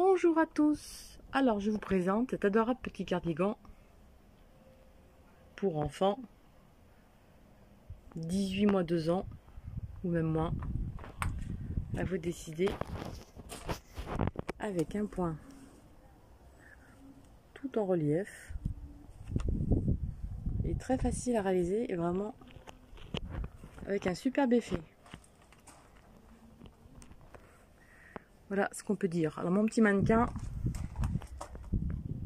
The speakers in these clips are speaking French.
Bonjour à tous. Alors je vous présente cet adorable petit cardigan pour enfants 18 mois 2 ans ou même moins, à vous décider, avec un point tout en relief et très facile à réaliser et vraiment avec un superbe effet. Voilà ce qu'on peut dire. Alors mon petit mannequin,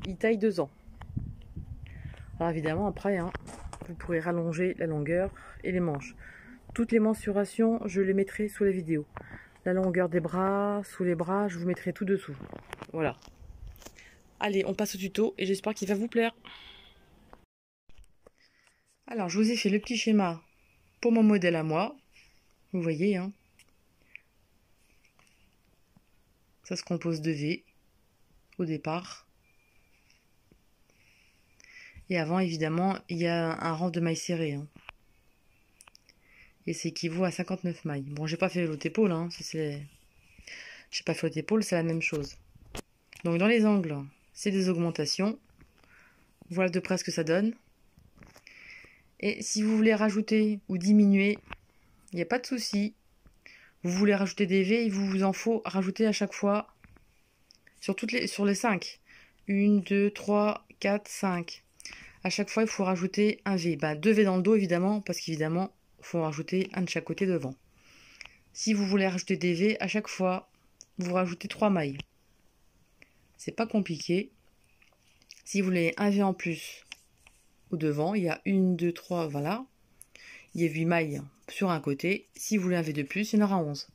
il taille 2 ans. Alors évidemment après, vous pourrez rallonger la longueur et les manches. Toutes les mensurations, je les mettrai sous la vidéo. La longueur des bras, sous les bras, je vous mettrai tout dessous. Voilà. Allez, on passe au tuto et j'espère qu'il va vous plaire. Alors, je vous ai fait le petit schéma pour mon modèle à moi. Vous voyez, ça se compose de V au départ. Et avant, évidemment, il y a un rang de mailles serrées. Et c'est équivaut à 59 mailles. Bon, j'ai pas fait l'autre épaule, j'ai pas fait l'autre épaule, c'est la même chose. Donc dans les angles, c'est des augmentations. Voilà de près ce que ça donne. Et si vous voulez rajouter ou diminuer, il n'y a pas de souci. Vous voulez rajouter des V, il vous en faut rajouter à chaque fois sur les 5. 1, 2, 3, 4, 5. À chaque fois, il faut rajouter un V. 2 V dans le dos, évidemment, parce qu'évidemment, il faut en rajouter un de chaque côté devant. Si vous voulez rajouter des V, à chaque fois, vous rajoutez 3 mailles. C'est pas compliqué. Si vous voulez un V en plus au devant, il y a 1, 2, 3, voilà. Il y a 8 mailles sur un côté. Si vous voulez un V de plus, il y en aura 11.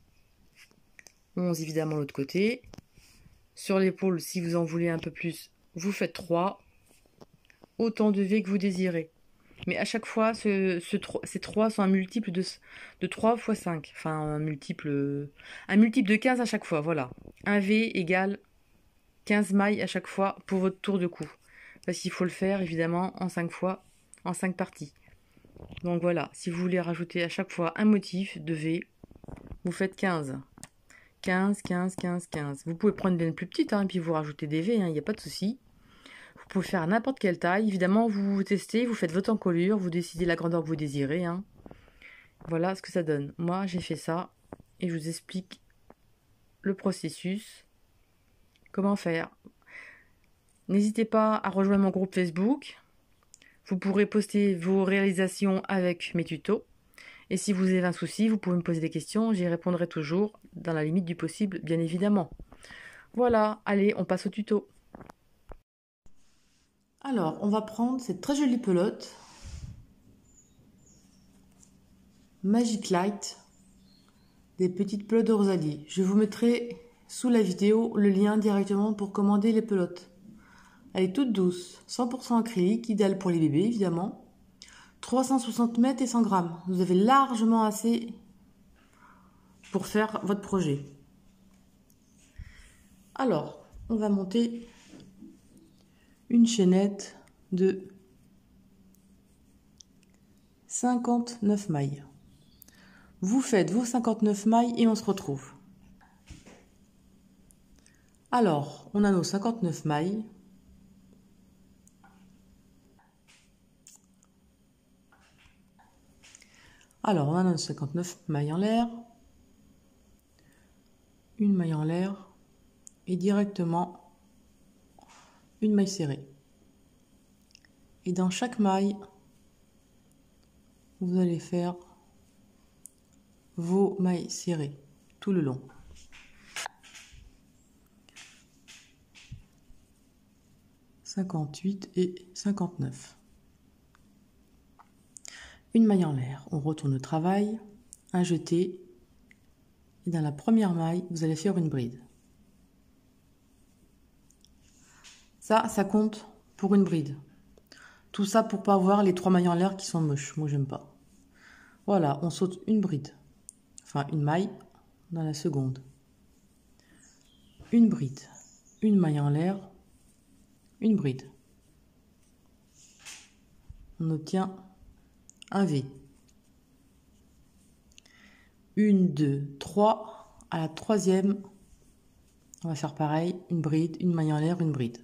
11 évidemment l'autre côté. Sur l'épaule, si vous en voulez un peu plus, vous faites 3. Autant de V que vous désirez. Mais à chaque fois, ces 3 sont un multiple de 3 fois 5. Enfin, un multiple de 15 à chaque fois, voilà. Un V égale 15 mailles à chaque fois pour votre tour de cou. Parce qu'il faut le faire, évidemment, en 5 fois, en 5 parties. Donc voilà, si vous voulez rajouter à chaque fois un motif de V, vous faites 15. 15, 15, 15, 15. Vous pouvez prendre une plus petite, et puis vous rajoutez des V, il n'y a pas de souci. Vous pouvez faire n'importe quelle taille. Évidemment, vous testez, vous faites votre encolure, vous décidez la grandeur que vous désirez. Voilà ce que ça donne. Moi, j'ai fait ça et je vous explique le processus, comment faire. N'hésitez pas à rejoindre mon groupe Facebook. Vous pourrez poster vos réalisations avec mes tutos. Et si vous avez un souci, vous pouvez me poser des questions. J'y répondrai toujours dans la limite du possible, bien évidemment. Voilà, allez, on passe au tuto. Alors, on va prendre cette très jolie pelote Magic Light des petites pelotes de Rosalie. Je vous mettrai sous la vidéo le lien directement pour commander les pelotes. Elle est toute douce, 100% acrylique, idéale pour les bébés évidemment. 360 mètres et 100 grammes. Vous avez largement assez pour faire votre projet. Alors, on va monter une chaînette de 59 mailles. Vous faites vos 59 mailles et on se retrouve. Alors, on a nos 59 mailles. Alors, on a nos 59 mailles en l'air. Une maille en l'air et directement une maille serrée. Et dans chaque maille, vous allez faire vos mailles serrées tout le long. « 58 et 59. Une maille en l'air, on retourne au travail, un jeté, et dans la première maille, vous allez faire une bride. Ça compte pour une bride. Tout ça pour pas avoir les 3 mailles en l'air qui sont moches, moi j'aime pas. Voilà, on saute une bride, enfin une maille dans la seconde. Une bride, une maille en l'air, une bride. On obtient un V. 1, 2, 3. À la troisième, On va faire pareil, une bride, une maille en l'air, une bride.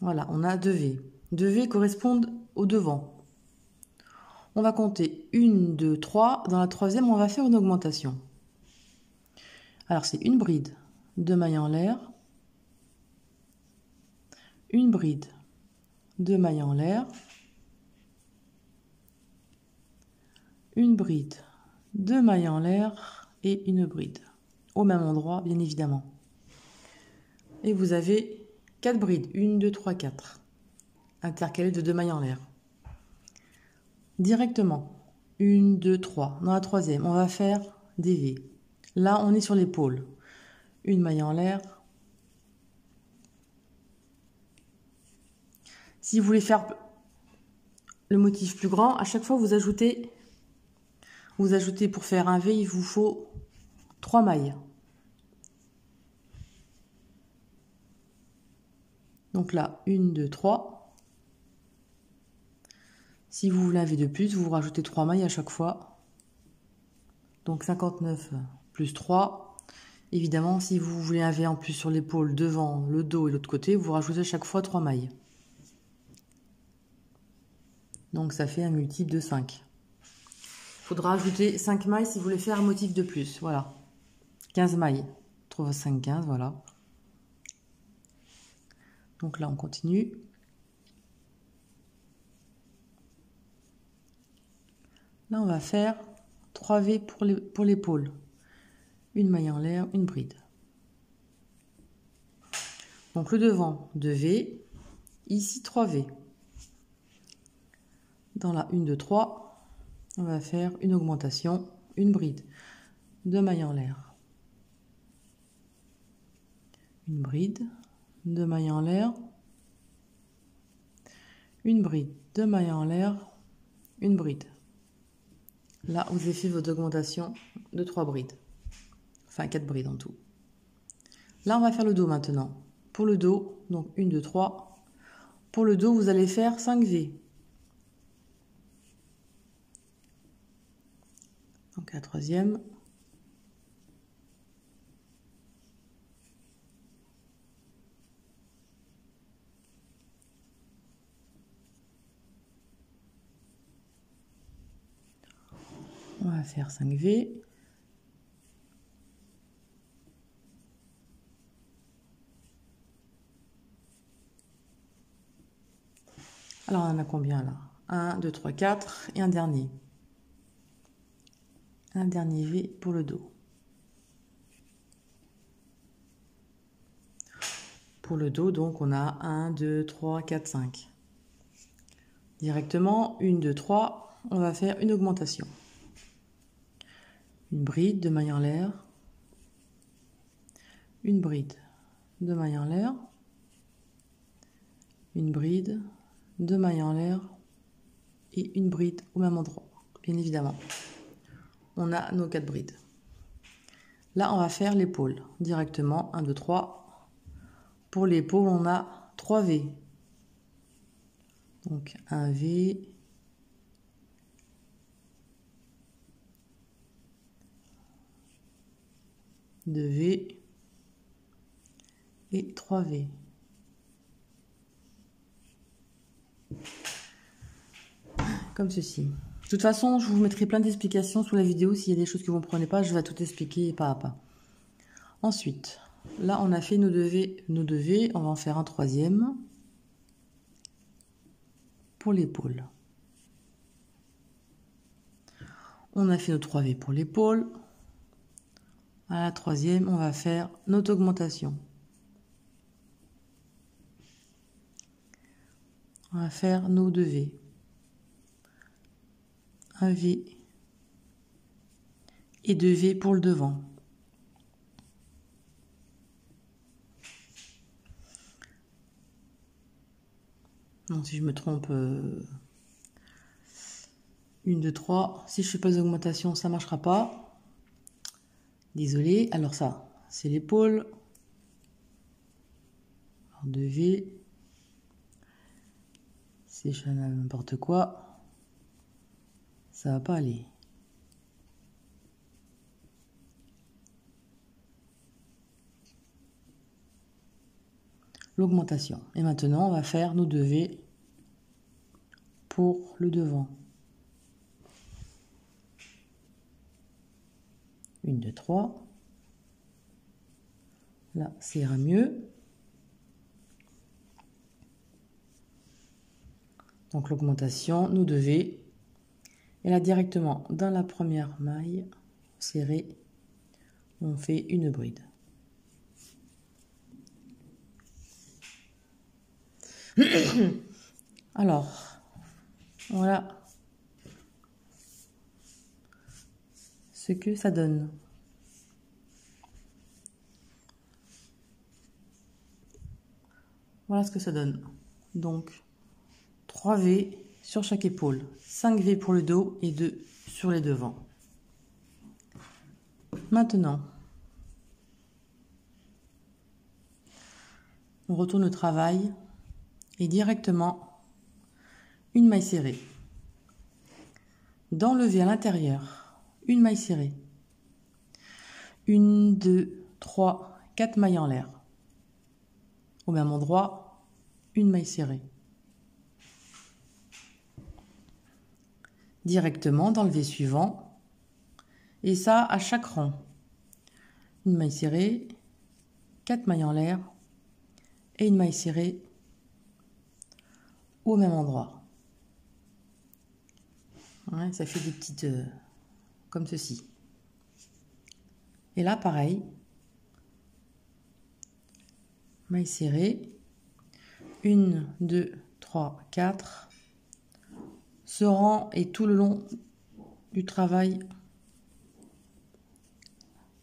Voilà, on a 2 V. 2 V correspondent au devant. On va compter 1, 2, 3. Dans la troisième, on va faire une augmentation. Alors, c'est une bride, 2 mailles en l'air, une bride, 2 mailles en l'air, une bride, 2 mailles en l'air et une bride. Au même endroit, bien évidemment. Et vous avez 4 brides. 1, 2, 3, 4. Intercalées de 2 mailles en l'air. Directement. 1, 2, 3. Dans la troisième, on va faire des V. Là, on est sur l'épaule. Une maille en l'air. Si vous voulez faire le motif plus grand, à chaque fois, vous ajoutez pour faire un V, il vous faut 3 mailles. Donc là, 1, 2, 3. Si vous voulez un V de plus, vous rajoutez 3 mailles à chaque fois. Donc 59 plus 3. Évidemment, si vous voulez un V en plus sur l'épaule, devant, le dos et l'autre côté, vous rajoutez à chaque fois 3 mailles. Donc ça fait un multiple de 5. Il faudra ajouter 5 mailles si vous voulez faire un motif de plus. Voilà. 15 mailles. 3, 5, 15, voilà. Donc là, on continue. Là, on va faire 3 V pour l'épaule. Une maille en l'air, une bride. Donc le devant, 2 V. Ici, 3 V. Dans la 1, 2, 3, on va faire une augmentation, une bride. 2 mailles en l'air. Une bride. 2 mailles en l'air. Une bride. 2 mailles en l'air. Une bride. Là, vous avez fait votre augmentation de 3 brides. Enfin, 4 brides en tout. Là, on va faire le dos maintenant. Pour le dos, donc 1, 2, 3. Pour le dos, vous allez faire 5 V. Donc la troisième. On va faire 5 V. Alors, on en a combien là? 1, 2, 3, 4 et un dernier. Un dernier V pour le dos. Pour le dos, donc, on a 1, 2, 3, 4, 5. Directement, 1, 2, 3, on va faire une augmentation. Une bride, 2 mailles en l'air. Une bride, 2 mailles en l'air. Une bride, 2 mailles en l'air. Et une bride au même endroit, bien évidemment. On a nos 4 brides. Là, on va faire l'épaule. Directement, 1, 2, 3. Pour l'épaule, on a 3 V. Donc, un V. Deux V. Et 3 V. Comme ceci. De toute façon, je vous mettrai plein d'explications sous la vidéo. S'il y a des choses que vous ne comprenez pas, je vais tout expliquer pas à pas. Ensuite, là, on a fait nos 2 V. On va en faire un troisième. Pour l'épaule. On a fait nos 3 V pour l'épaule. À la troisième, on va faire notre augmentation. On va faire nos 2 V. Un V et 2 V pour le devant. Non, si je me trompe, 1, 2, 3. Si je fais pas d'augmentation, ça marchera pas. Désolé. Alors ça, c'est l'épaule. 2 V. Si je fais n'importe quoi, ça va pas aller. l'augmentation. Et maintenant, on va faire nos 2 V pour le devant. 1, 2, 3. Là, ça ira mieux. Donc l'augmentation, nous 2 V. Et là, directement, dans la première maille serrée, on fait une bride. Alors, voilà ce que ça donne. Voilà ce que ça donne. Donc, 3 V sur chaque épaule. 5 V pour le dos et 2 sur les devants. Maintenant, on retourne au travail et directement une maille serrée. Dans le V à l'intérieur, une maille serrée. 1, 2, 3, 4 mailles en l'air. Au même endroit, une maille serrée. Directement dans le V suivant. Et ça à chaque rang. Une maille serrée, 4 mailles en l'air et une maille serrée au même endroit. Ouais, ça fait des petites comme ceci. Et là, pareil. Maille serrée. 1, 2, 3, 4. Ce rang est tout le long du travail.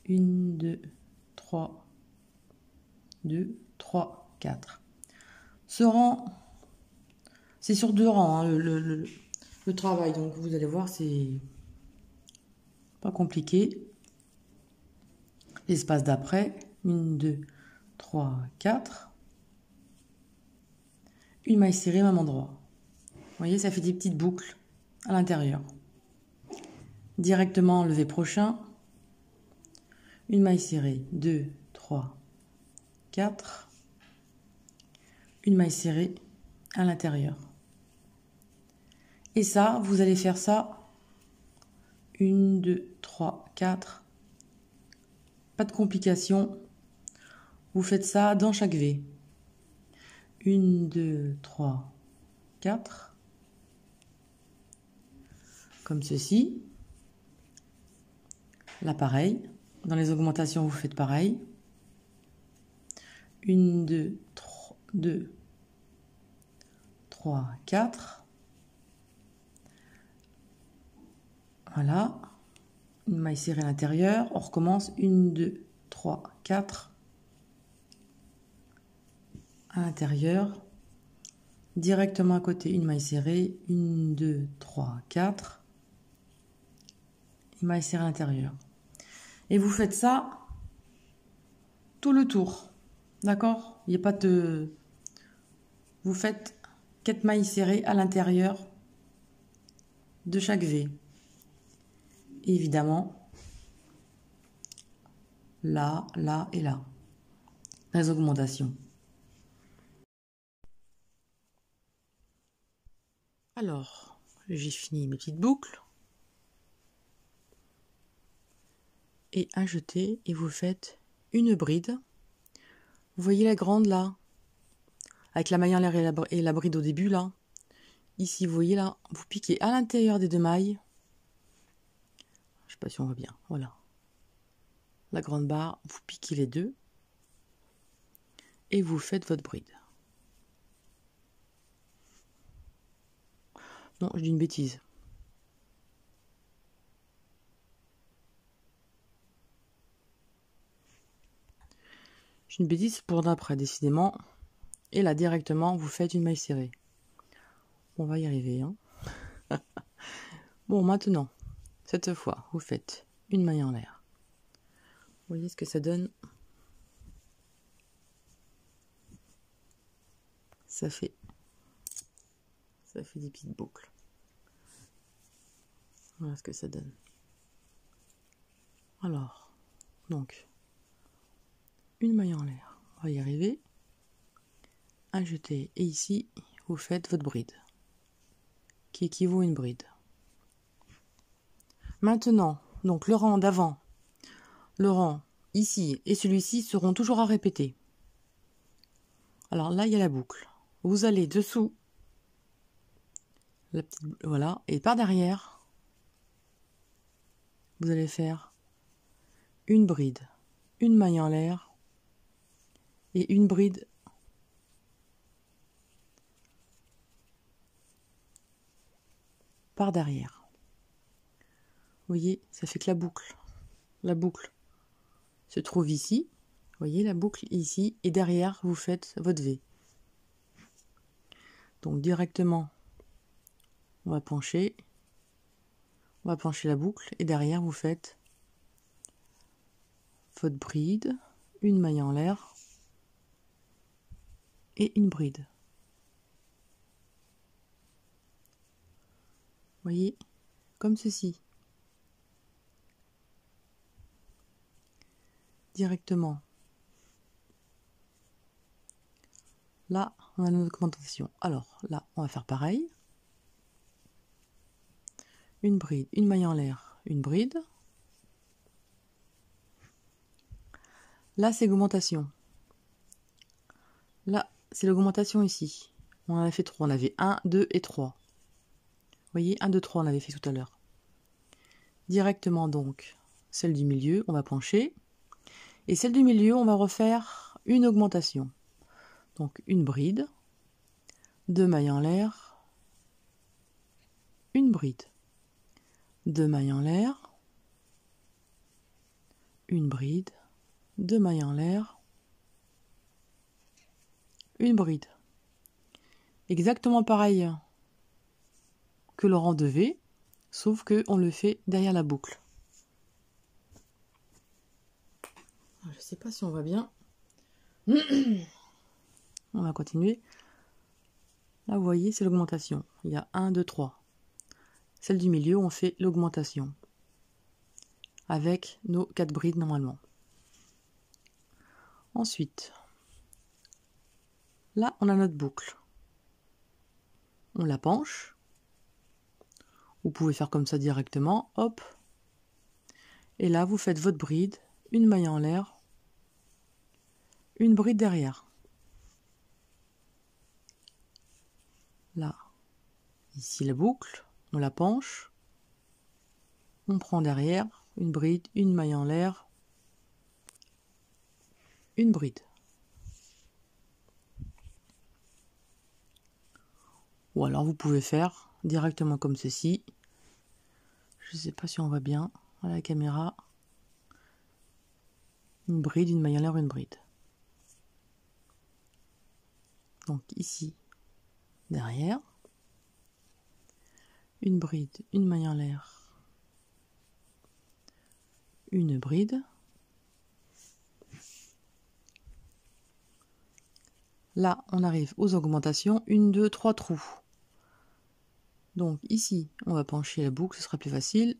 1, 2, 3, 2, 3, 4. Ce rang, c'est sur 2 rangs, hein, le travail. Donc, vous allez voir, c'est pas compliqué. L'espace d'après, 1, 2, 3, 4. Une maille serrée au même endroit. Vous voyez, ça fait des petites boucles à l'intérieur. Directement le V prochain. Une maille serrée, 2, 3, 4. Une maille serrée à l'intérieur. Et ça, vous allez faire ça. 1, 2, 3, 4. Pas de complications. Vous faites ça dans chaque V. 1, 2, 3, 4. Comme ceci. Là, pareil. Dans les augmentations, vous faites pareil. 1, 2, 3, 2, 3, 4. Voilà. Une maille serrée à l'intérieur. On recommence. 1, 2, 3, 4. À l'intérieur. Directement à côté, une maille serrée. 1, 2, 3, 4. Une maille serrée à l'intérieur. Et vous faites ça tout le tour. D'accord? Il n'y a pas de... Vous faites 4 mailles serrées à l'intérieur de chaque V. Et évidemment, là, là et là. Les augmentations. Alors, j'ai fini mes petites boucles. Et ajoutez, et vous faites une bride. Vous voyez la grande là, avec la maille en l'air et la bride au début là. Ici, vous voyez là, vous piquez à l'intérieur des 2 mailles. Je sais pas si on voit bien, voilà. La grande barre, vous piquez les 2. Et vous faites votre bride. Non, je dis une bêtise. J'ai une bêtise pour d'après, décidément. Et là, directement, vous faites une maille serrée. On va y arriver. Hein. Bon, maintenant, cette fois, vous faites une maille en l'air. Vous voyez ce que ça donne? Ça fait des petites boucles. Voilà ce que ça donne. Alors, donc, une maille en l'air. On va y arriver. un jeté. Et ici, vous faites votre bride, qui équivaut à une bride. Maintenant, donc le rang d'avant, le rang ici et celui-ci seront toujours à répéter. Alors là, il y a la boucle. Vous allez dessous, la petite, voilà, et par derrière, vous allez faire une bride, une maille en l'air et une bride par derrière. Vous voyez, ça fait que la boucle se trouve ici. Vous voyez la boucle ici et derrière vous faites votre V. Donc directement, on va pencher la boucle et derrière vous faites votre bride, une maille en l'air et une bride. Vous voyez, comme ceci. Directement. Là, on a notre augmentation. Alors là, on va faire pareil. Une bride, une maille en l'air, une bride. Là, c'est l'augmentation. Là, c'est l'augmentation ici. On en a fait 3. On avait 1, 2 et 3. Vous voyez, 1, 2, 3, on avait fait tout à l'heure. Directement donc, celle du milieu, on va pencher. Et celle du milieu, on va refaire une augmentation. Donc une bride, 2 mailles en l'air, une bride, 2 mailles en l'air, une bride, 2 mailles en l'air, une bride. Exactement pareil que le rang de V, sauf que on le fait derrière la boucle. Je ne sais pas si on va bien. On va continuer. Là, vous voyez, c'est l'augmentation. Il y a 1, 2, 3. Celle du milieu, on fait l'augmentation. Avec nos 4 brides normalement. Ensuite, là, on a notre boucle. On la penche. Vous pouvez faire comme ça directement. Hop. Et là, vous faites votre bride. Une maille en l'air. Une bride derrière. Là. Ici, la boucle. On la penche. On prend derrière. Une bride. Une maille en l'air. Une bride. Ou alors vous pouvez faire directement comme ceci. Je ne sais pas si on voit bien à la caméra. Une bride, une maille en l'air, une bride. Donc ici, derrière. Une bride, une maille en l'air. Une bride. Là, on arrive aux augmentations. 1, 2, 3 trous. Donc ici, on va pencher la boucle, ce sera plus facile.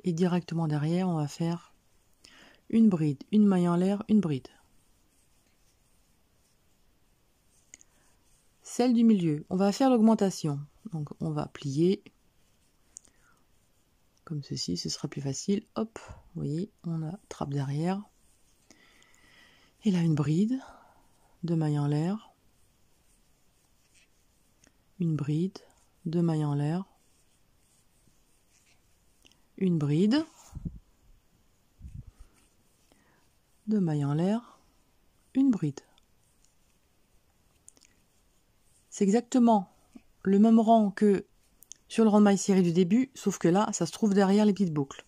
Et directement derrière, on va faire une bride, une maille en l'air, une bride. Celle du milieu, on va faire l'augmentation. Donc on va plier comme ceci, ce sera plus facile. Hop, vous voyez, on attrape derrière. Et là, une bride, 2 mailles en l'air, une bride, 2 mailles en l'air, une bride, 2 mailles en l'air, une bride. C'est exactement le même rang que sur le rang de maille serrée du début, sauf que là, ça se trouve derrière les petites boucles.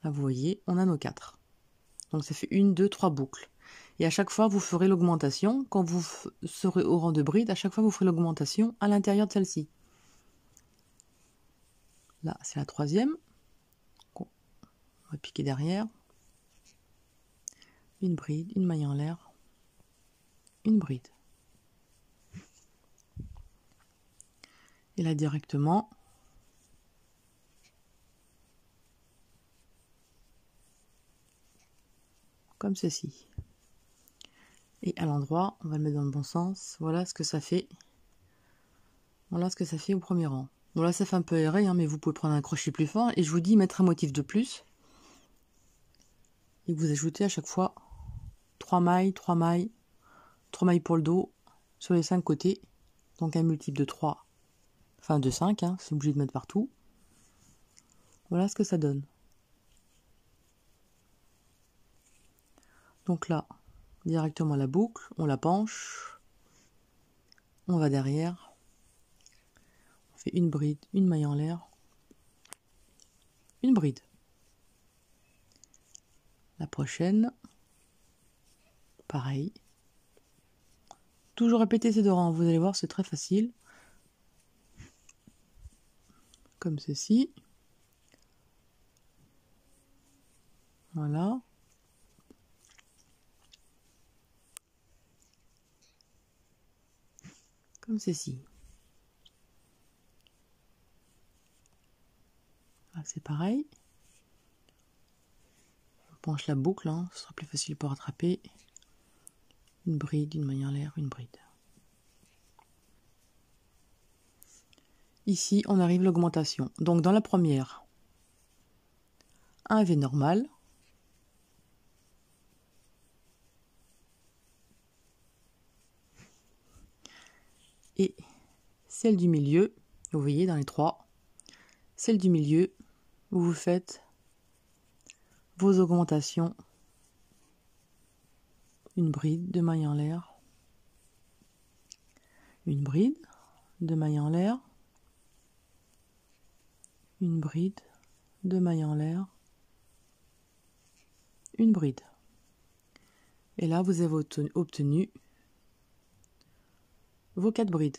Là, vous voyez, on a nos 4. Donc ça fait 1, 2, 3 boucles. Et à chaque fois, vous ferez l'augmentation. Quand vous serez au rang de bride, à chaque fois, vous ferez l'augmentation à l'intérieur de celle-ci. Là, c'est la 3e. On va piquer derrière. Une bride, une maille en l'air, une bride. Et là, directement, comme ceci. Et à l'endroit, on va le mettre dans le bon sens. Voilà ce que ça fait. Voilà ce que ça fait au premier rang. Bon là ça fait un peu aéré, hein, mais vous pouvez prendre un crochet plus fort. Et je vous dis mettre un motif de plus. Et vous ajoutez à chaque fois 3 mailles, 3 mailles, 3 mailles pour le dos sur les 5 côtés. Donc un multiple de 3, enfin de 5, hein, c'est obligé de mettre partout. Voilà ce que ça donne. Donc là, directement la boucle, on la penche, on va derrière, on fait une bride, une maille en l'air, une bride. La prochaine, pareil. Toujours répéter ces 2 rangs, vous allez voir, c'est très facile. Comme ceci. Voilà. Comme ceci. Ah, c'est pareil. On penche la boucle, hein, ce sera plus facile pour rattraper. Une bride, une maille en l'air, une bride. Ici, on arrive à l'augmentation. Donc dans la première, un V normal. Et celle du milieu, vous voyez dans les 3, celle du milieu, où vous faites vos augmentations. Une bride, 2 mailles en l'air. Une bride, 2 mailles en l'air. Une bride, 2 mailles en l'air. Une bride. Et là, vous avez obtenu vos 4 brides.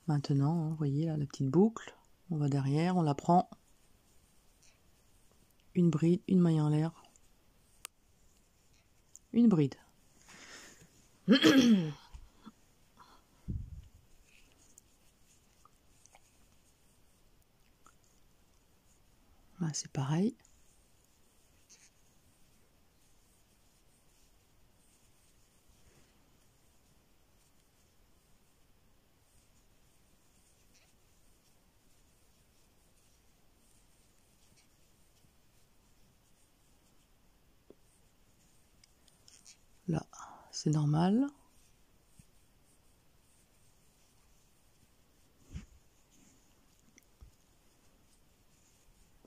Maintenant, vous voyez là la petite boucle. On va derrière, on la prend. Une bride, une maille en l'air. Une bride. Là, c'est pareil. Là, c'est normal.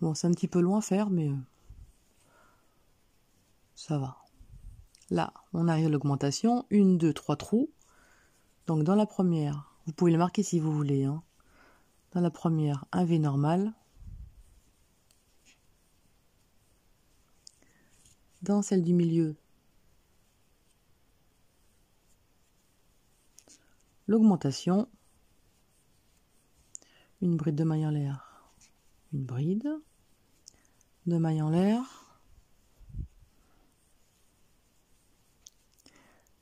Bon, c'est un petit peu loin à faire, mais ça va. Là, on arrive à l'augmentation. 1, 2, 3 trous. Donc dans la première, vous pouvez le marquer si vous voulez, hein. Dans la première, un V normal. Dans celle du milieu, l'augmentation. Une bride de maille en l'air. Une bride. 2 mailles en l'air.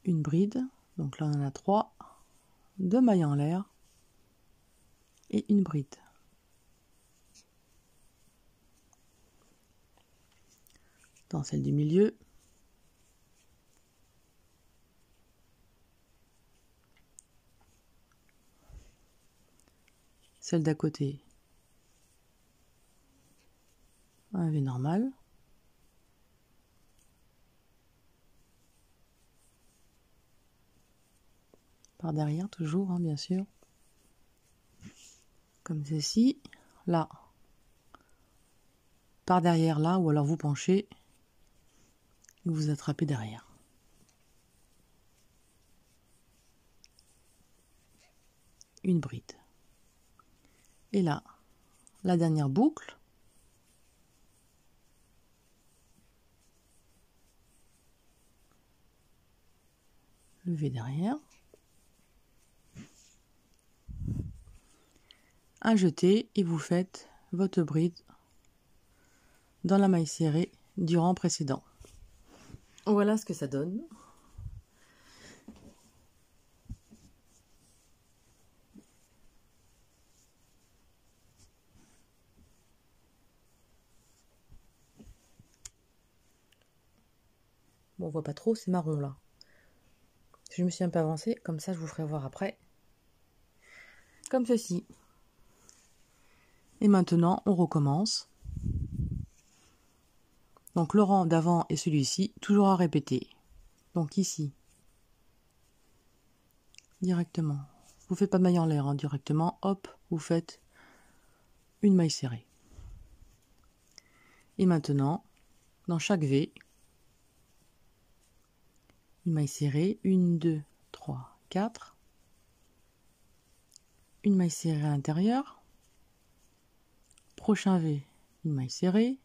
Une bride. Donc là, on en a 3. 2 mailles en l'air. Et une bride. Dans celle du milieu, celle d'à côté, un V normal. Par derrière toujours, hein, bien sûr. Comme ceci. Là, par derrière là, ou alors vous penchez et vous attrapez derrière. Une bride. Et là, la dernière boucle. Le V derrière. Un jeté et vous faites votre bride dans la maille serrée du rang précédent. Voilà ce que ça donne. Bon, on voit pas trop, c'est marron là. Je me suis un peu avancée, comme ça je vous ferai voir après. Comme ceci. Et maintenant, on recommence. Donc le rang d'avant et celui-ci, toujours à répéter. Donc ici, directement. Vous faites pas de maille en l'air, hein, directement. Hop, vous faites une maille serrée. Et maintenant, dans chaque V, une maille serrée, 1, 2, 3, 4. Une maille serrée à l'intérieur. Prochain V, une maille serrée.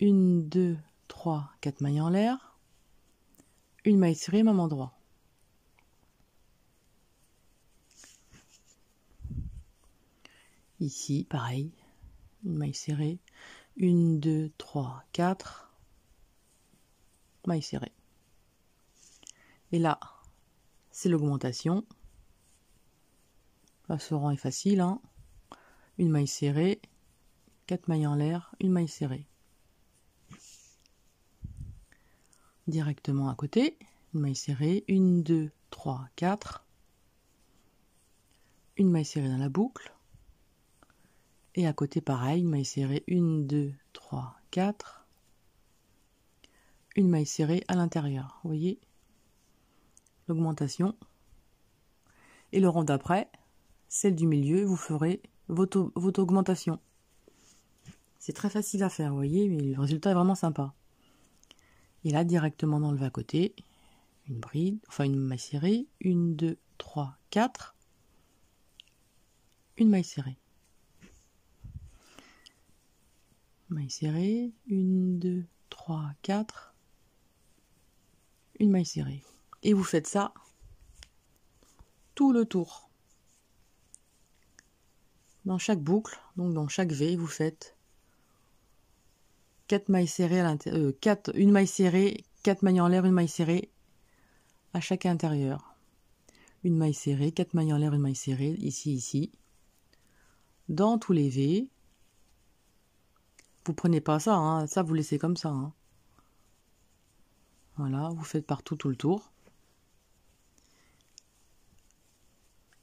1, 2, 3, 4 mailles en l'air. Une maille serrée, même endroit. Ici, pareil, une maille serrée. 1, 2, 3, 4 mailles serrées. Et là, c'est l'augmentation. Là, ce rang est facile, hein. Une maille serrée, 4 mailles en l'air, une maille serrée. Directement à côté, une maille serrée, 1, 2, 3, 4. Une maille serrée dans la boucle. Et à côté, pareil, une maille serrée, 1, 2, 3, 4. Une maille serrée à l'intérieur. Vous voyez l'augmentation. Et le rang d'après, celle du milieu, vous ferez votre augmentation. C'est très facile à faire, vous voyez, mais le résultat est vraiment sympa. Et là, directement dans le va côté, une bride, enfin une maille serrée, 1, 2, 3, 4. Une maille serrée. Maille serrée, 1, 2, 3, 4. Une maille serrée. Et vous faites ça tout le tour. Dans chaque boucle, donc dans chaque V, vous faites 4 mailles serrées à l'intérieur, une maille serrée, 4 mailles en l'air, une maille serrée à chaque intérieur. Une maille serrée, 4 mailles en l'air, une maille serrée, ici. Dans tous les V. Vous prenez pas ça, hein, ça vous laissez comme ça. Hein. Voilà, vous faites partout tout le tour.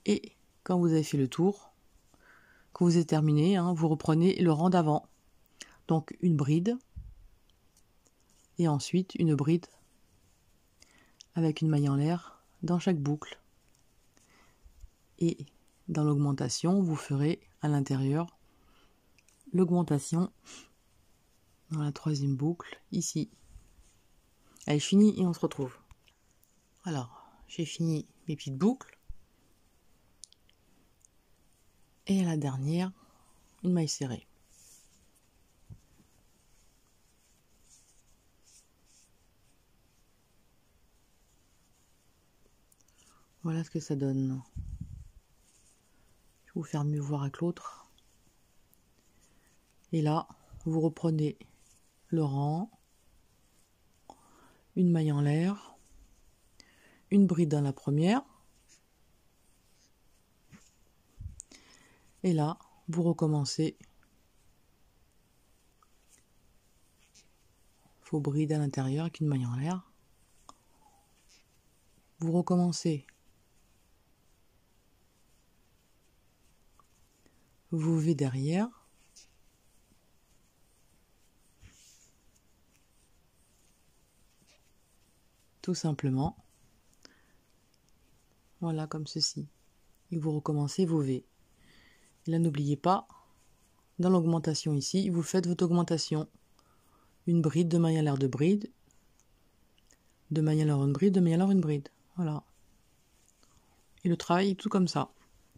Et quand vous avez fait le tour, quand vous êtes terminé, hein, vous reprenez le rang d'avant. Donc une bride. Et ensuite une bride avec une maille en l'air dans chaque boucle. Et dans l'augmentation, vous ferez à l'intérieur l'augmentation dans la troisième boucle, ici. Allez, je finis et on se retrouve. Alors, j'ai fini mes petites boucles. Et à la dernière, une maille serrée. Voilà ce que ça donne. Je vais vous faire mieux voir avec l'autre. Et là, vous reprenez le rang, une maille en l'air, une bride dans la première. Et là, vous recommencez. Faux bride à l'intérieur avec une maille en l'air. Vous recommencez. Vous V derrière. Tout simplement. Voilà, comme ceci. Et vous recommencez vos V. Et là, n'oubliez pas, dans l'augmentation ici, vous faites votre augmentation. Une bride, deux mailles à l'air de bride. Deux mailles à l'air une bride, deux mailles à l'air une bride. Voilà. Et le travail est tout comme ça.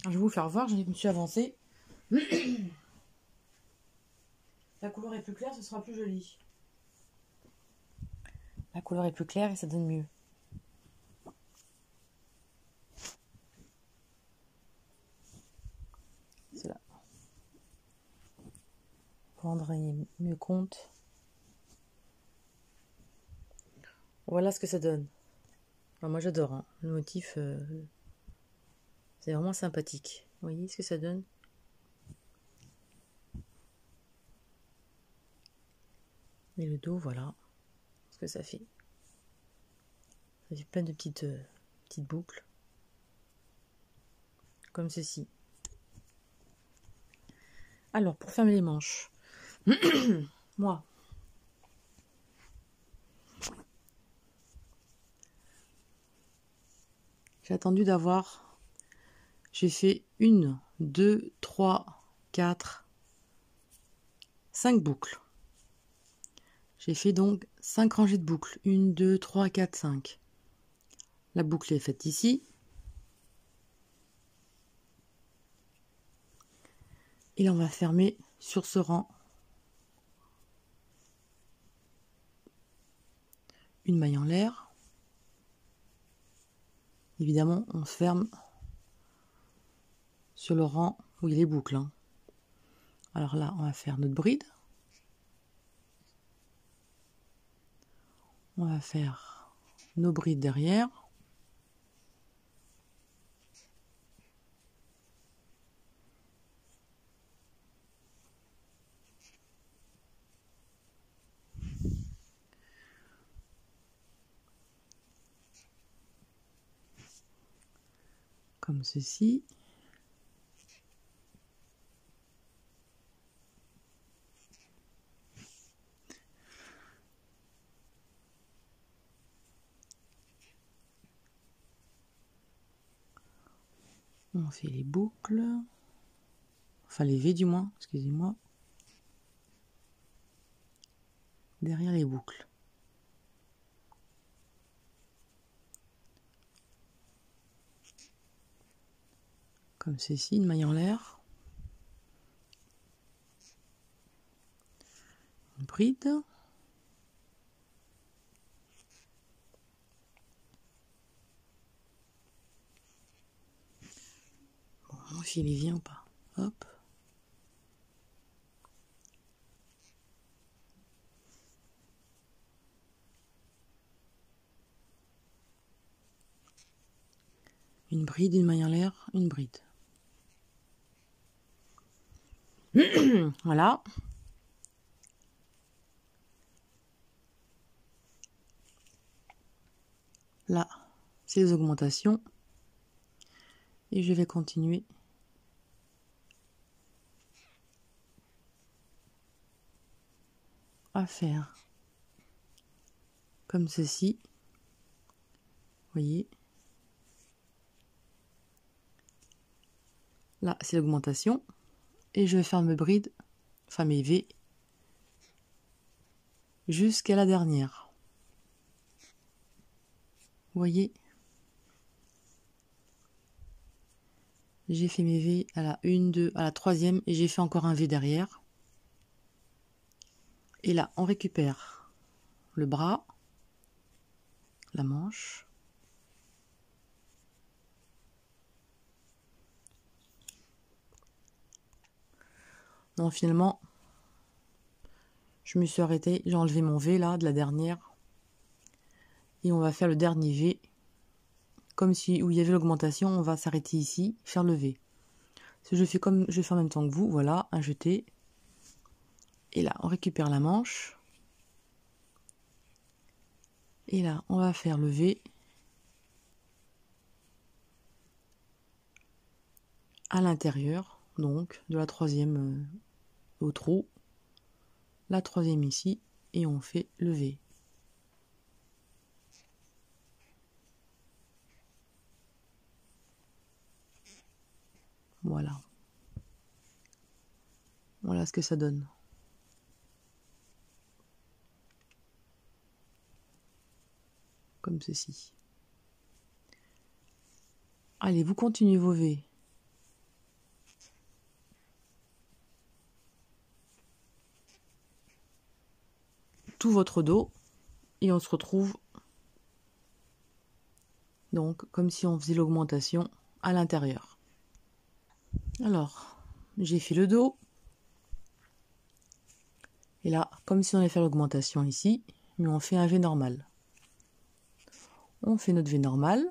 Alors, je vais vous faire voir, je me suis avancée. La couleur est plus claire, ce sera plus joli. La couleur est plus claire et ça donne mieux. C'est là. Vous rendrez mieux compte. Voilà ce que ça donne. Alors moi j'adore, hein. Le motif, c'est vraiment sympathique. Vous voyez ce que ça donne? Et le dos, voilà ce que ça fait. Ça fait plein de petites boucles. Comme ceci. Alors, pour fermer les manches, moi, j'ai attendu d'avoir, j'ai fait 1, 2, 3, 4, 5 boucles. J'ai fait donc 5 rangées de boucles. 1, 2, 3, 4, 5. La boucle est faite ici. Et là, on va fermer sur ce rang une maille en l'air. Évidemment, on ferme sur le rang où il y a les boucles. Hein. Alors là, on va faire notre bride. On va faire nos brides derrière. Comme ceci. On fait les boucles. Enfin les V du moins, excusez-moi. Derrière les boucles. Comme ceci, une maille en l'air. Une bride. Bon, mon fil il vient ou pas? Hop. Une bride, une maille en l'air, une bride. Voilà. Là, c'est les augmentations. Et je vais continuer à faire comme ceci. Vous voyez. Là, c'est l'augmentation. Et je vais faire mes brides, enfin mes V, jusqu'à la dernière. Vous voyez. J'ai fait mes V à la 1, 2, à la 3e et j'ai fait encore un V derrière. Et là, on récupère le bras, la manche. Non, finalement, je me suis arrêtée, j'ai enlevé mon V là, de la dernière. Et on va faire le dernier V. Comme si où il y avait l'augmentation, on va s'arrêter ici, faire le V. Si je fais comme je fais en même temps que vous, voilà, un jeté. Et là, on récupère la manche. Et là, on va faire le V. À l'intérieur, donc, de la 3e au trou. La 3e ici. Et on fait le V. Voilà. Voilà ce que ça donne. Comme ceci. Allez, vous continuez vos V. Tout votre dos. Et on se retrouve donc comme si on faisait l'augmentation à l'intérieur. Alors, j'ai fait le dos. Et là, comme si on allait faire l'augmentation ici, mais on fait un V normal. On fait notre V normal.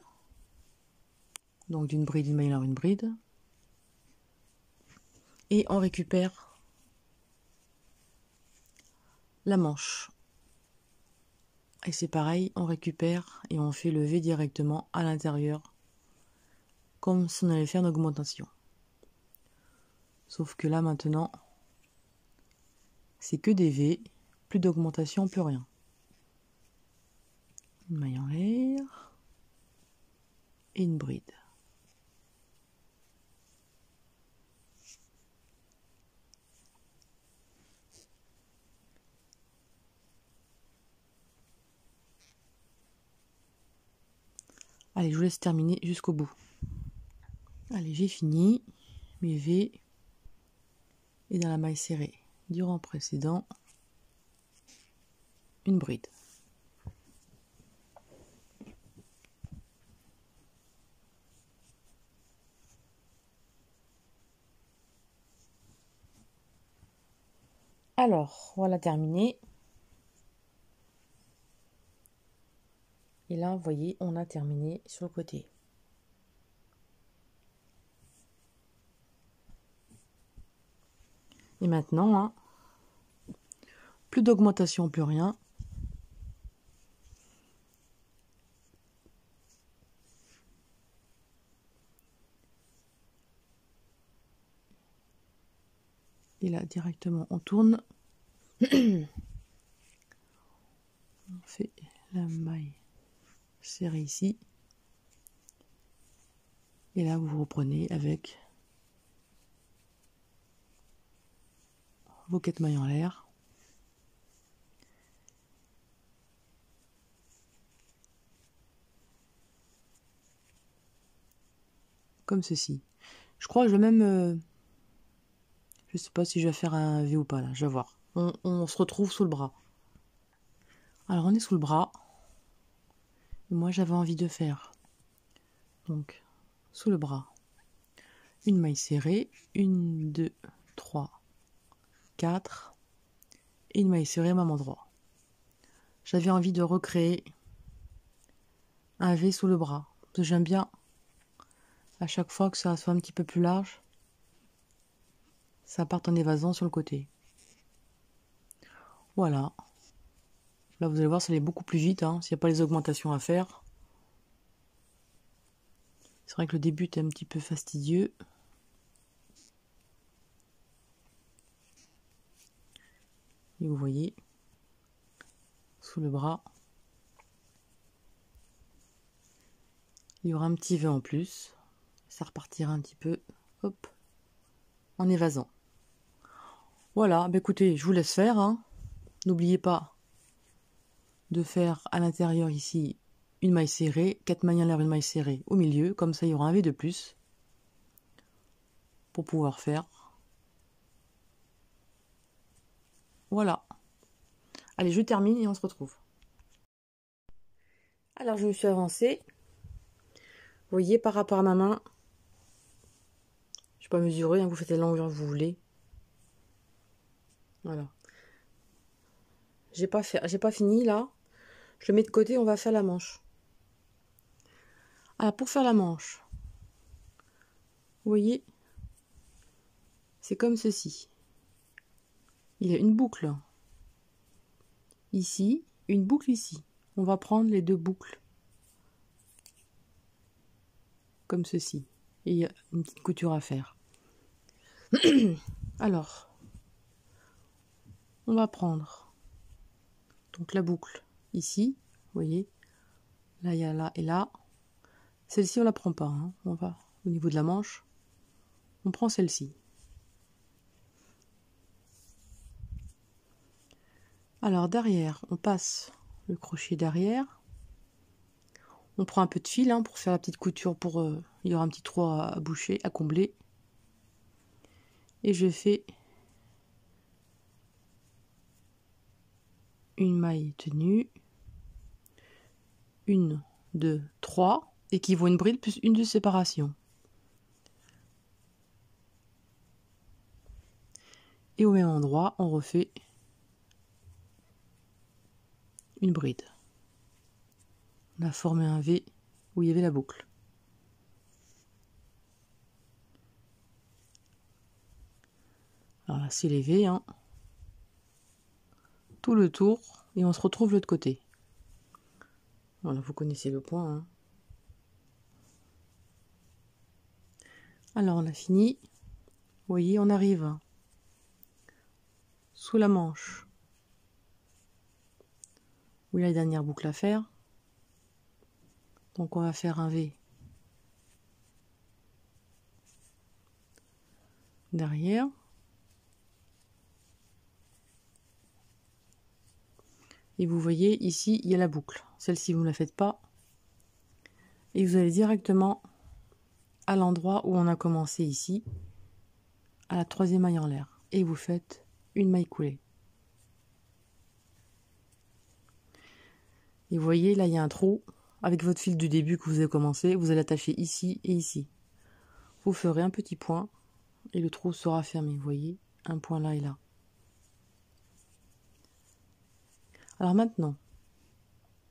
Donc d'une bride, une maille en une bride. Et on récupère la manche. Et c'est pareil, on récupère et on fait le V directement à l'intérieur, comme si on allait faire une augmentation. Sauf que là maintenant, c'est que des V, plus d'augmentation, plus rien. Une maille en l'air et une bride. Allez, je vous laisse terminer jusqu'au bout. Allez, j'ai fini mes V et dans la maille serrée du rang précédent, une bride. Alors, voilà terminé. Et là, vous voyez, on a terminé sur le côté. Et maintenant, hein, plus d'augmentation, plus rien. Et là, directement, on tourne. On fait la maille serrée ici. Et là, vous reprenez avec vos 4 mailles en l'air. Comme ceci. Je crois que je vais même... je sais pas si je vais faire un V ou pas, là. Je vais voir. On se retrouve sous le bras. Alors, on est sous le bras. Et moi, j'avais envie de faire... Donc, sous le bras. Une maille serrée. 1, 2, 3, 4. Et une maille serrée au même endroit. J'avais envie de recréer un V sous le bras. Parce que j'aime bien, à chaque fois que ça soit un petit peu plus large, ça part en évasant sur le côté. Voilà. Là, vous allez voir, ça allait beaucoup plus vite, hein, s'il n'y a pas les augmentations à faire. C'est vrai que le début est un petit peu fastidieux. Et vous voyez, sous le bras, il y aura un petit V en plus. Ça repartira un petit peu, hop, en évasant. Voilà, bah écoutez, je vous laisse faire. Hein. N'oubliez pas de faire à l'intérieur ici une maille serrée, 4 mailles en l'air, une maille serrée au milieu. Comme ça, il y aura un V de plus pour pouvoir faire. Voilà. Allez, je termine et on se retrouve. Alors, je me suis avancée. Vous voyez, par rapport à ma main, je ne vais pas mesurer, hein, vous faites la longueur que vous voulez. Voilà. J'ai pas fini là. Je le mets de côté, on va faire la manche. Alors, pour faire la manche, vous voyez, c'est comme ceci. Il y a une boucle ici, une boucle ici. On va prendre les deux boucles comme ceci. Et il y a une petite couture à faire. Alors, on va prendre donc la boucle ici, vous voyez, là il y a là et là. Celle-ci on la prend pas, hein. On va au niveau de la manche, on prend celle-ci. Alors derrière, on passe le crochet derrière. On prend un peu de fil hein, pour faire la petite couture, il y aura un petit trou à boucher, à combler. Et je fais une maille tenue, 1, 2, 3, et qui vaut une bride plus une de séparation. Et au même endroit, on refait une bride. On a formé un V où il y avait la boucle. Alors là, c'est les V, hein. Tout le tour, et on se retrouve de l'autre côté. Voilà, vous connaissez le point, hein. Alors, on a fini. Vous voyez, on arrive sous la manche où il y a la dernière boucle à faire. Donc, on va faire un V derrière. Et vous voyez, ici, il y a la boucle. Celle-ci, vous ne la faites pas. Et vous allez directement à l'endroit où on a commencé ici, à la troisième maille en l'air. Et vous faites une maille coulée. Et vous voyez, là, il y a un trou. Avec votre fil du début que vous avez commencé, vous allez attacher ici et ici. Vous ferez un petit point et le trou sera fermé. Vous voyez, un point là et là. Alors maintenant,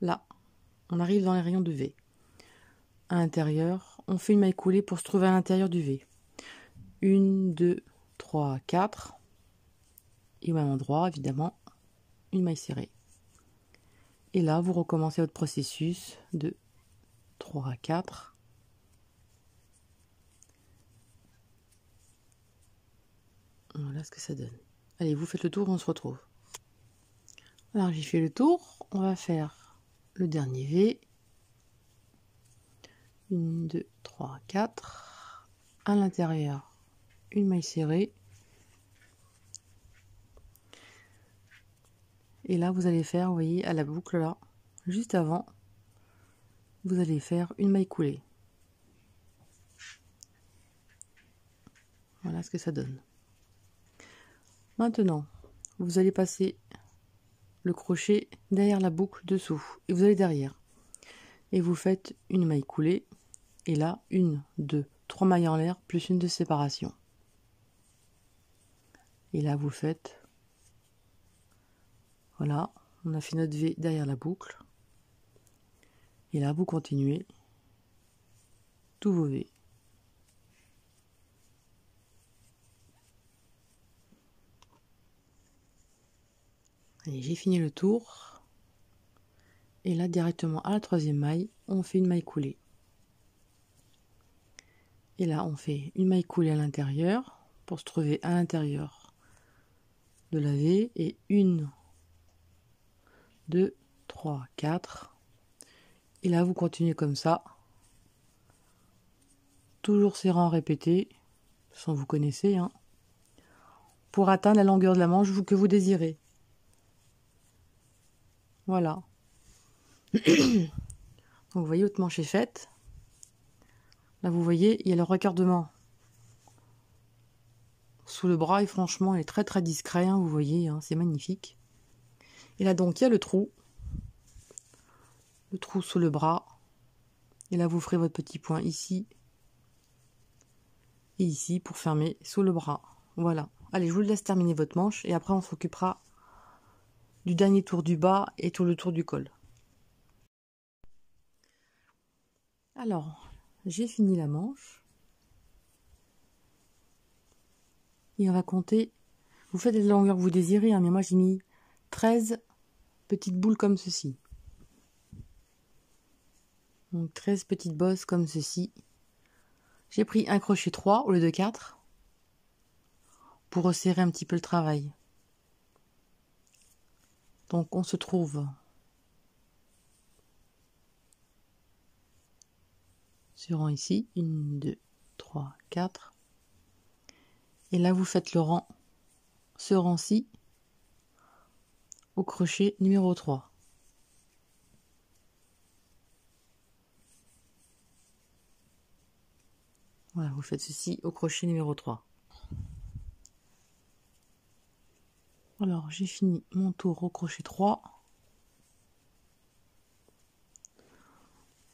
là, on arrive dans les rayons de V. À l'intérieur, on fait une maille coulée pour se trouver à l'intérieur du V. 1, 2, 3, 4. Et au même endroit, évidemment, une maille serrée. Et là, vous recommencez votre processus de 3, 4. Voilà ce que ça donne. Allez, vous faites le tour, on se retrouve. Alors, j'ai fait le tour. On va faire le dernier V. 1, 2, 3, 4. À l'intérieur, une maille serrée. Et là, vous allez faire, vous voyez, à la boucle là, juste avant, vous allez faire une maille coulée. Voilà ce que ça donne. Maintenant, vous allez passer le crochet derrière la boucle dessous. Et vous allez derrière. Et vous faites une maille coulée. Et là, 1, 2, 3 mailles en l'air, plus une de séparation. Et là, vous faites... Voilà, on a fait notre V derrière la boucle. Et là, vous continuez tous vos V. Allez, j'ai fini le tour. Et là, directement à la troisième maille, on fait une maille coulée. Et là, on fait une maille coulée à l'intérieur pour se trouver à l'intérieur de la V. Et 1, 2, 3, 4. Et là, vous continuez comme ça. Toujours ces rangs répétés, sans vous connaissez, hein, pour atteindre la longueur de la manche que vous désirez. Voilà. Donc, vous voyez, votre manche est faite. Là, vous voyez, il y a le recordement sous le bras et franchement, il est très très discret, hein, vous voyez, hein, c'est magnifique. Et là, donc, il y a le trou sous le bras. Et là, vous ferez votre petit point ici et ici pour fermer sous le bras. Voilà. Allez, je vous laisse terminer votre manche et après, on s'occupera du dernier tour du bas et tout le tour du col. Alors, j'ai fini la manche. Et on va compter. Vous faites les longueurs que vous désirez, hein, mais moi j'ai mis 13 petites boules comme ceci. Donc 13 petites bosses comme ceci. J'ai pris un crochet 3 au lieu de 4 pour resserrer un petit peu le travail. Donc on se trouve ce rang ici. 1, 2, 3, 4. Et là vous faites le rang, ce rang-ci, au crochet numéro 3. Voilà, vous faites ceci au crochet numéro 3. Alors, j'ai fini mon tour au crochet 3.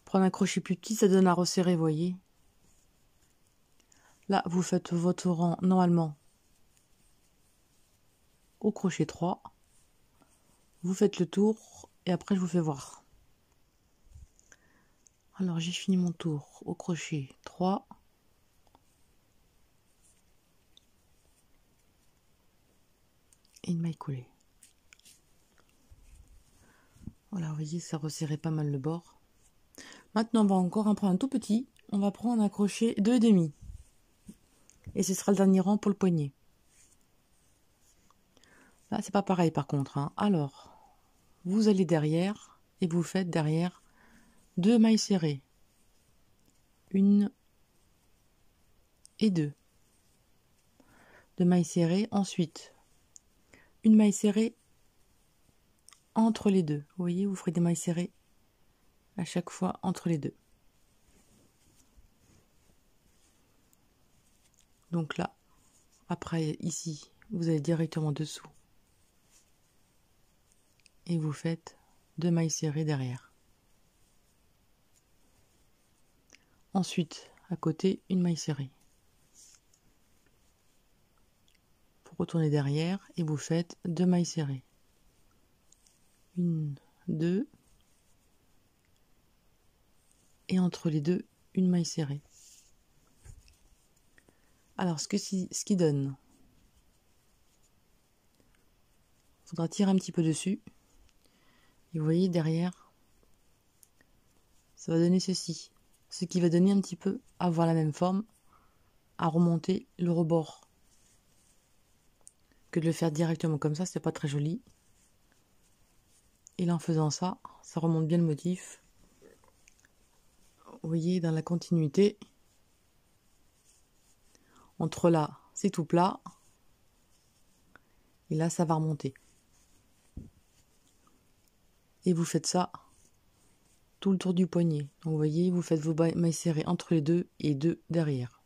Prendre un crochet plus petit, ça donne à resserrer, vous voyez. Là, vous faites votre rang normalement au crochet 3. Vous faites le tour et après je vous fais voir. Alors, j'ai fini mon tour au crochet 3. Et une maille coulée. Voilà, vous voyez, ça resserrait pas mal le bord. Maintenant, on va encore en prendre un tout petit. On va prendre un crochet 2,5. Et ce sera le dernier rang pour le poignet. Là, c'est pas pareil par contre, hein. Alors, vous allez derrière et vous faites derrière 2 mailles serrées. 1 et 2. 2 mailles serrées. Ensuite, une maille serrée entre les deux. Vous voyez, vous ferez des mailles serrées à chaque fois entre les deux. Donc là, après ici, vous allez directement dessous. Et vous faites 2 mailles serrées derrière. Ensuite, à côté, une maille serrée. Vous retournez derrière et vous faites 2 mailles serrées. 1, 2. Et entre les deux, une maille serrée. Alors, ce qui donne, il faudra tirer un petit peu dessus. Et vous voyez, derrière, ça va donner ceci. Ce qui va donner un petit peu, avoir la même forme, à remonter le rebord. Que de le faire directement comme ça, c'est pas très joli. Et là, en faisant ça, ça remonte bien le motif. Vous voyez, dans la continuité, entre là, c'est tout plat. Et là, ça va remonter. Et vous faites ça tout le tour du poignet. Donc, vous voyez, vous faites vos mailles serrées entre les deux et 2 derrière.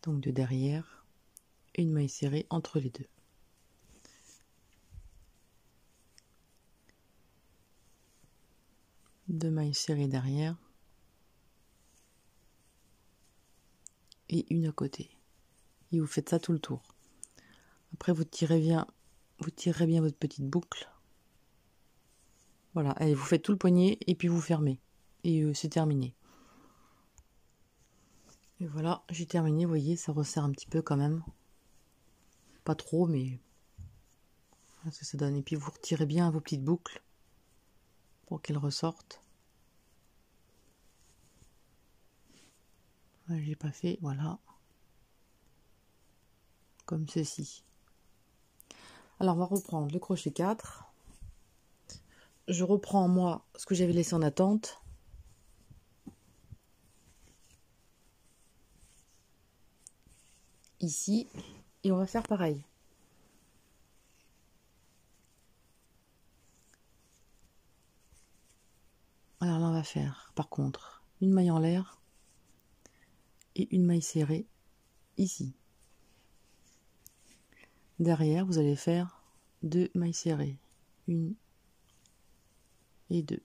Donc, de derrière, une maille serrée entre les deux. Deux mailles serrées derrière. Et une à côté. Et vous faites ça tout le tour. Après, vous tirez bien votre petite boucle. Voilà, allez, vous faites tout le poignet et puis vous fermez. Et c'est terminé. Et voilà, j'ai terminé, vous voyez, ça resserre un petit peu quand même. Pas trop, mais voilà ce que ça donne. Et puis vous retirez bien vos petites boucles pour qu'elles ressortent. Voilà, j'ai pas fait, voilà. Comme ceci. Alors, on va reprendre le crochet 4. Je reprends, moi, ce que j'avais laissé en attente. Ici. Et on va faire pareil. Alors là, on va faire, par contre, une maille en l'air et une maille serrée ici. Derrière, vous allez faire 2 mailles serrées. 1 et 2.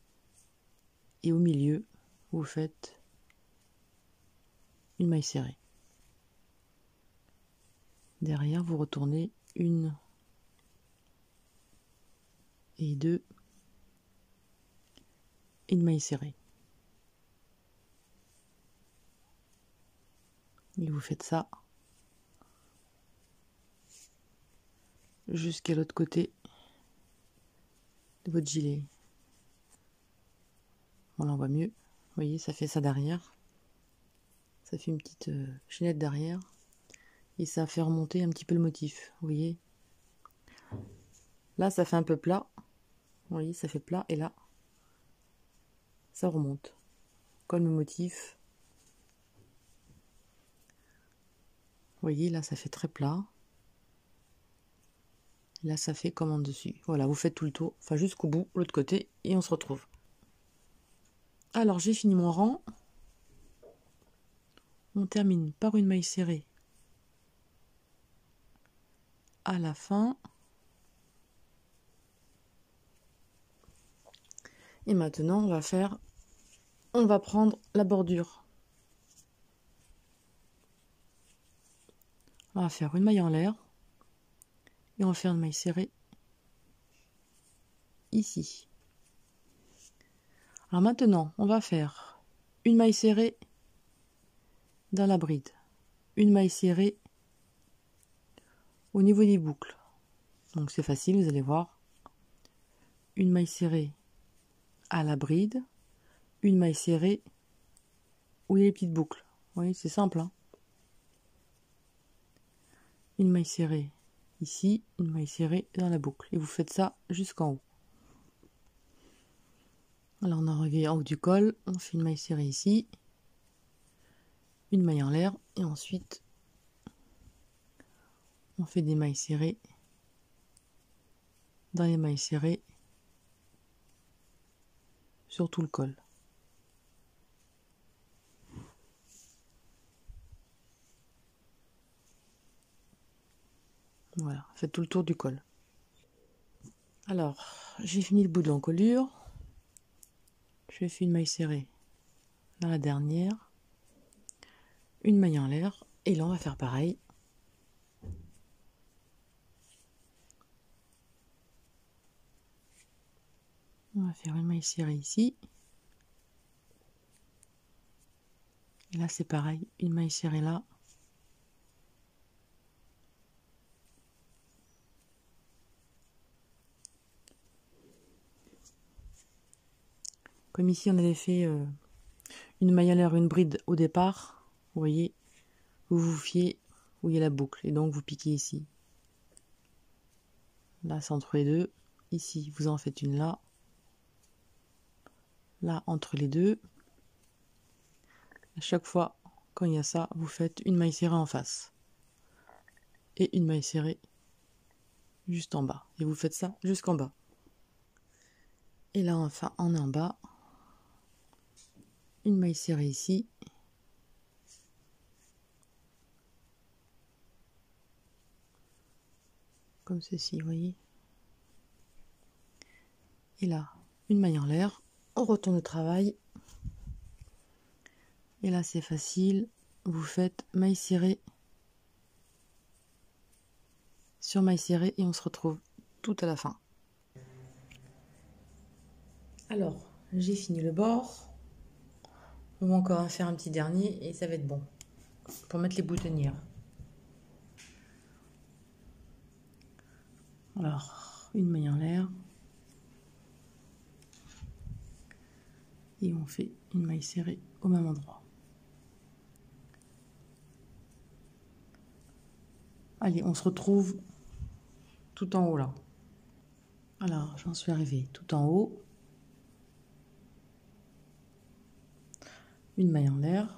Et au milieu, vous faites une maille serrée. Derrière, vous retournez 1 et 2. Et une maille serrée. Et vous faites ça jusqu'à l'autre côté de votre gilet. On en voit mieux. Vous voyez, ça fait ça derrière. Ça fait une petite chaînette derrière. Et ça fait remonter un petit peu le motif. Vous voyez. Là, ça fait un peu plat. Vous voyez, ça fait plat. Et là, ça remonte. Comme le motif. Vous voyez, là, ça fait très plat. Là, ça fait comme en dessus. Voilà, vous faites tout le tour, enfin jusqu'au bout, l'autre côté, et on se retrouve. Alors, j'ai fini mon rang. On termine par une maille serrée à la fin. Et maintenant, on va prendre la bordure. On va faire une maille en l'air. Et on va faire une maille serrée ici. Alors maintenant, on va faire une maille serrée dans la bride. Une maille serrée au niveau des boucles. Donc c'est facile, vous allez voir. Une maille serrée à la bride, une maille serrée où il y a les petites boucles. Vous voyez, c'est simple, hein. Une maille serrée ici, une maille serrée dans la boucle. Et vous faites ça jusqu'en haut. Alors on a arrivé en haut du col, on fait une maille serrée ici, une maille en l'air, et ensuite on fait des mailles serrées dans les mailles serrées sur tout le col. Voilà, faites tout le tour du col. Alors, j'ai fini le bout de l'encolure. Je fais une maille serrée dans la dernière, une maille en l'air, et là on va faire pareil. On va faire une maille serrée ici. Et là c'est pareil, une maille serrée là. Comme ici on avait fait une maille en l'air, une bride au départ, vous voyez, vous vous fiez où il y a la boucle, et donc vous piquez ici. Là c'est entre les deux, ici vous en faites une là, là entre les deux. À chaque fois quand il y a ça, vous faites une maille serrée en face et une maille serrée juste en bas, et vous faites ça jusqu'en bas. Et là enfin on est en bas, une maille serrée ici, comme ceci, vous voyez. Et là une maille en l'air, on retourne au travail. Et là c'est facile, vous faites maille serrée sur maille serrée et on se retrouve tout à la fin. Alors, j'ai fini le bord. On va encore en faire un petit dernier et ça va être bon pour mettre les boutonnières. Alors, une maille en l'air. Et on fait une maille serrée au même endroit. Allez, on se retrouve tout en haut là. Alors, j'en suis arrivée tout en haut. Une maille en l'air.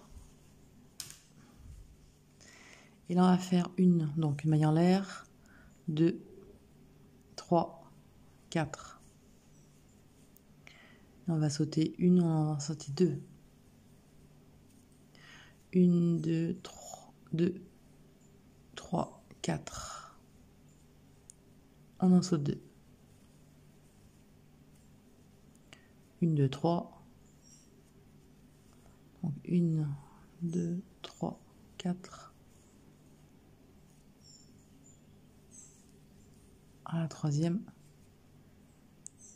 Et là, on va faire une maille en l'air, 2, 3, 4. Et on va sauter une, on va sauter deux. Une, deux, 3, 4. On en saute deux. Une, deux, 3. Donc 1, 2, 3, 4. À la troisième.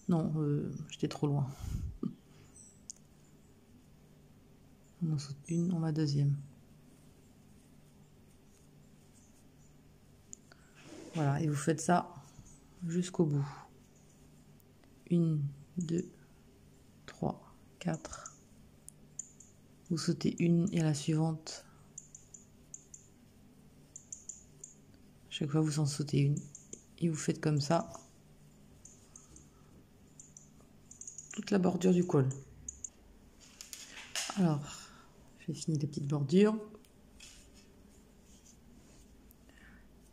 Non, j'étais trop loin. On en saute une, on va deuxième. Voilà, et vous faites ça jusqu'au bout. 1, 2, 3, 4. Vous sautez une et à la suivante. Chaque fois, vous en sautez une. Et vous faites comme ça toute la bordure du col. Alors, j'ai fini les petites bordures.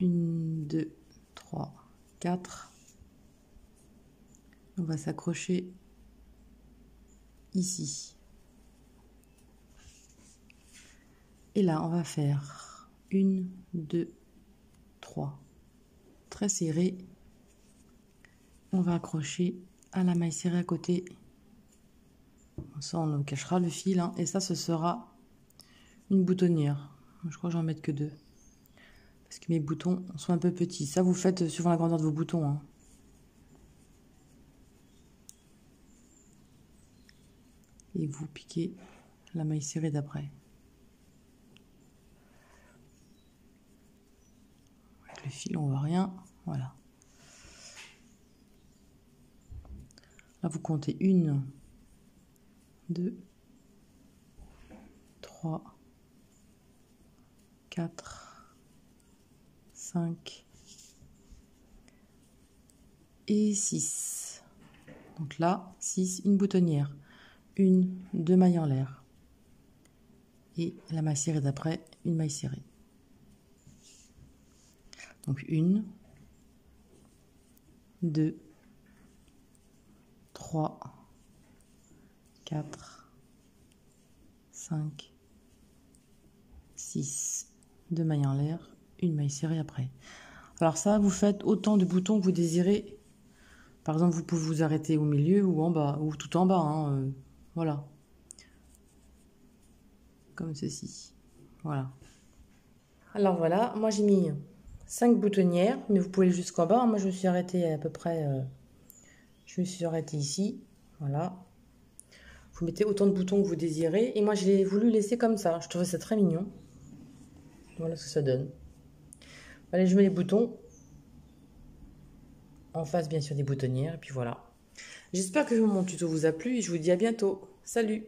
1, 2, 3, 4. On va s'accrocher ici. Et là, on va faire 1, 2, 3. Très serré. On va accrocher à la maille serrée à côté. Ça, on cachera le fil, hein. Et ça, ce sera une boutonnière. Je crois que j'en mette que deux. Parce que mes boutons sont un peu petits. Ça, vous faites suivant la grandeur de vos boutons, hein. Et vous piquez la maille serrée d'après. Avec le fil, on voit rien. Voilà. Là, vous comptez 1, 2, 3, 4, 5 et 6. Donc là, 6, une boutonnière. 1, 2 mailles en l'air. Et la maille serrée d'après, une maille serrée. Donc 1, 2, 3, 4, 5, 6, 2 mailles en l'air, une maille serrée après. Alors ça, vous faites autant de boutons que vous désirez. Par exemple, vous pouvez vous arrêter au milieu ou en bas, ou tout en bas, hein, voilà. Comme ceci. Voilà. Alors voilà, moi j'ai mis 5 boutonnières, mais vous pouvez aller jusqu'en bas. Moi je me suis arrêtée à peu près, je me suis arrêtée ici, voilà. Vous mettez autant de boutons que vous désirez, et moi j'ai voulu laisser comme ça. Je trouvais ça très mignon. Voilà ce que ça donne. Allez, je mets les boutons en face bien sûr des boutonnières, et puis voilà. J'espère que mon tuto vous a plu, et je vous dis à bientôt. Salut!